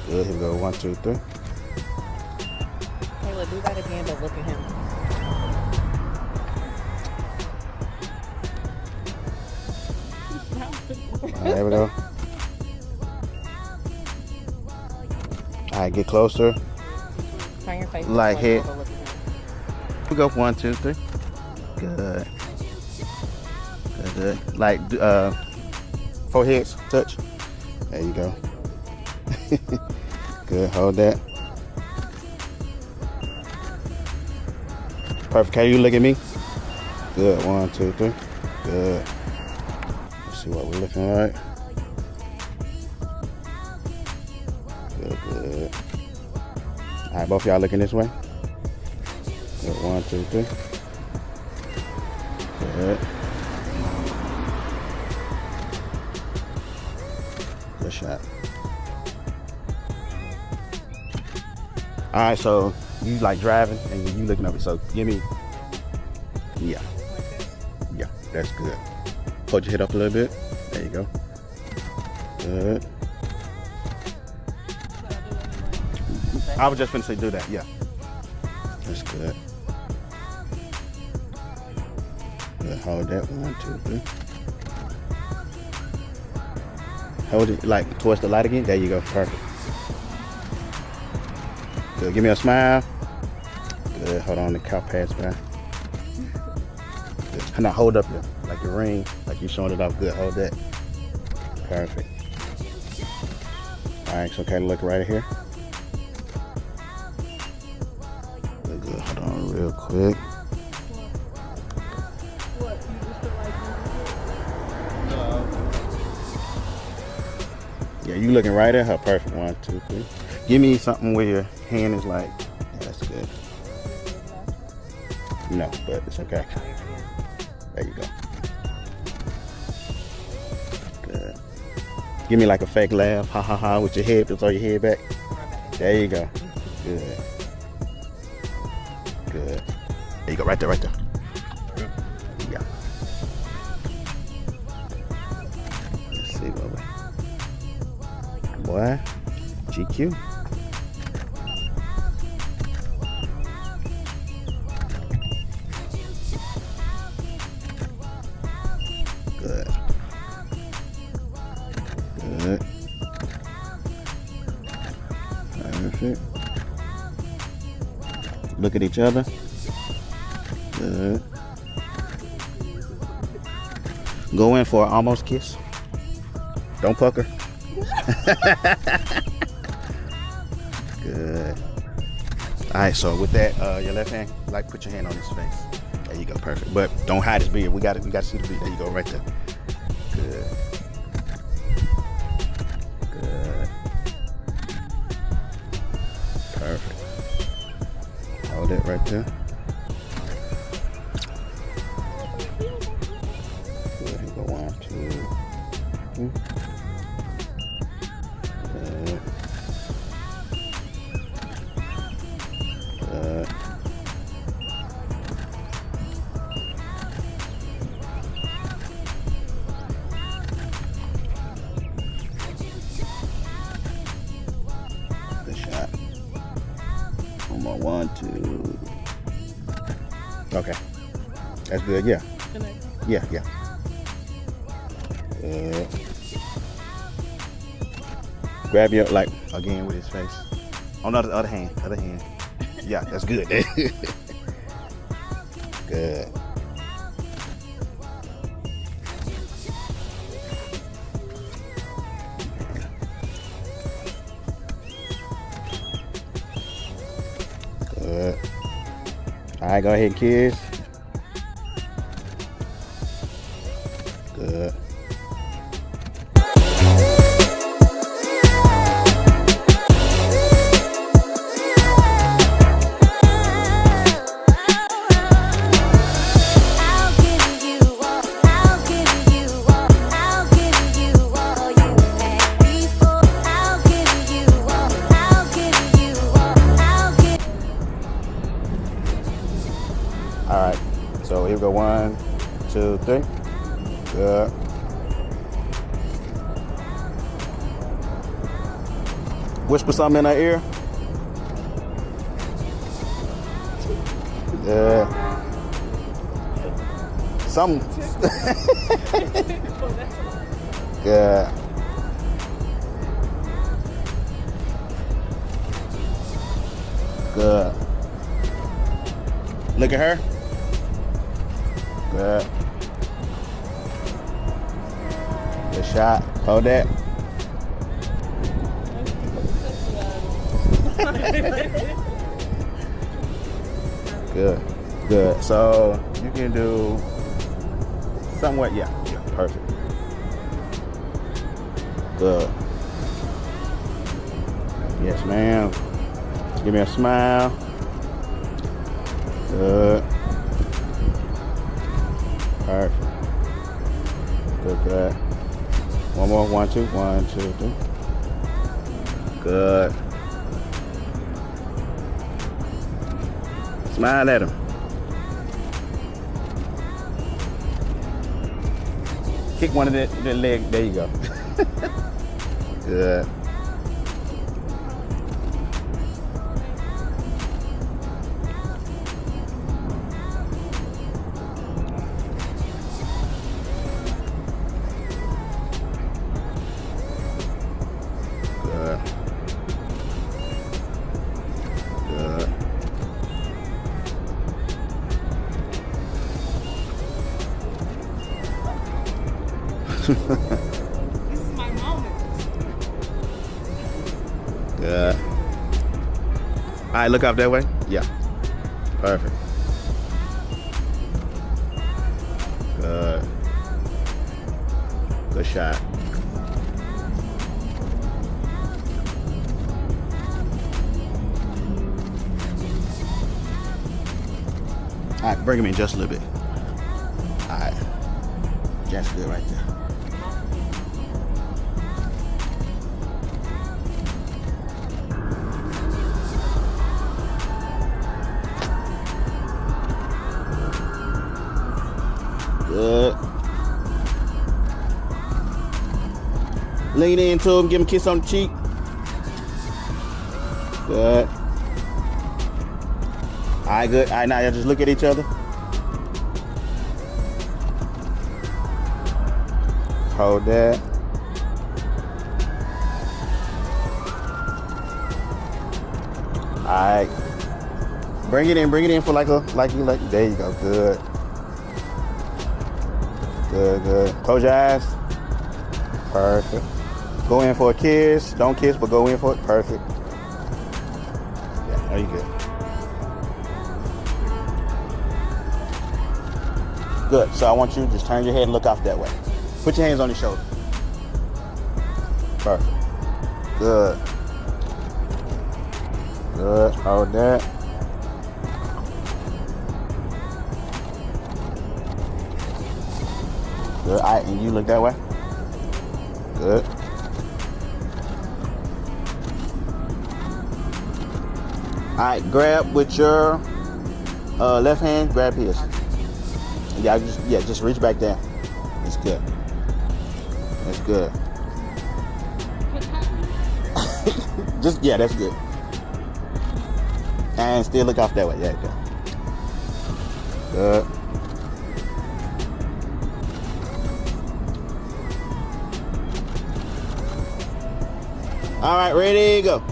Good, here we go. 1, 2, 3. Kayla, do that again, but look at him. There we go. Alright, get closer. Turn your face Like this way, here. so look at him. We go 1, 2, 3. Good. Good. Like foreheads touch. There you go. Good. Hold that. Perfect. Can you look at me? Good. 1, 2, 3. Good. Let's see what we're looking like. Good. Good. All right, both y'all looking this way. Good. 1, 2, 3. Good. Good shot. All right, so you like driving and you looking over. So give me, yeah, that's good. Hold your head up a little bit. There you go. Good. I was just finna say do that. Yeah, that's good. Good. Hold that. 1, 2, 3. Hold it like towards the light again. There you go. Perfect. Good. Give me a smile. Good. Hold on. The cow passed by. Good. Now hold up like your ring, like you showing it off. Good. Hold that. Perfect. All right. So kind of look right here. Good. Good. Hold on real quick. Yeah, you looking right at her. Perfect. 1, 2, 3. Give me something where your hand is like, yeah, that's good. No, but it's okay. There you go. Good. Give me like a fake laugh, ha ha ha, with your head, throw your head back. There you go. Good. Good. There you go, right there, right there. Yeah. Let's see what we. Boy, GQ. Good. Good. Perfect. Look at each other. Good. Go in for an almost kiss. Don't pucker. Good. All right, so with that, your left hand, like put your hand on his face. There you go, perfect. But don't hide his beard. We got to see the beard. There you go, right there. Good. Good. Perfect. Hold it right there. Good. Here we go. 1, 2, 3. Good. Good. Good shot. One more. 1, 2. Okay. That's good. Yeah. Yeah. Yeah. Good. Grab your, like, again with his face. On the other hand. Yeah, that's good. Good. Good. All right, go ahead and kiss. Good. All right, so here we go. 1, 2, 3. Good. Whisper something in her ear. Yeah. Some. Yeah. Good. Look at her. Good. Good shot. Hold that. Good. Good. So you can do somewhat. Yeah. Yeah. Perfect. Good. Yes, ma'am. Give me a smile. Good. Perfect. Good, good. One more. 1, 2. 1, 2, 3. Good. Smile at him. Kick one of the leg. There you go. Good. Good. Good. This is my moment. Good. All right, look up that way. Yeah. Perfect. Good. Good shot. All right, bring him in just a little bit. All right. That's good right there. Good. Lean into him, give him a kiss on the cheek. Good. All right, good. All right, now y'all just look at each other. Hold that. All right. Bring it in for like there you go. Good. Good, good. Close your eyes. Perfect. Go in for a kiss. Don't kiss, but go in for it. Perfect. Yeah, there you go. Good. So I want you to just turn your head and look off that way. Put your hands on your shoulder. Perfect. Good. Good. Hold that. Good. All right, and you look that way. Good. All right, grab with your left hand. Grab his. Yeah, just reach back there. That's good. That's good. That's good. And still look off that way. There you go. Good. All right, ready, go.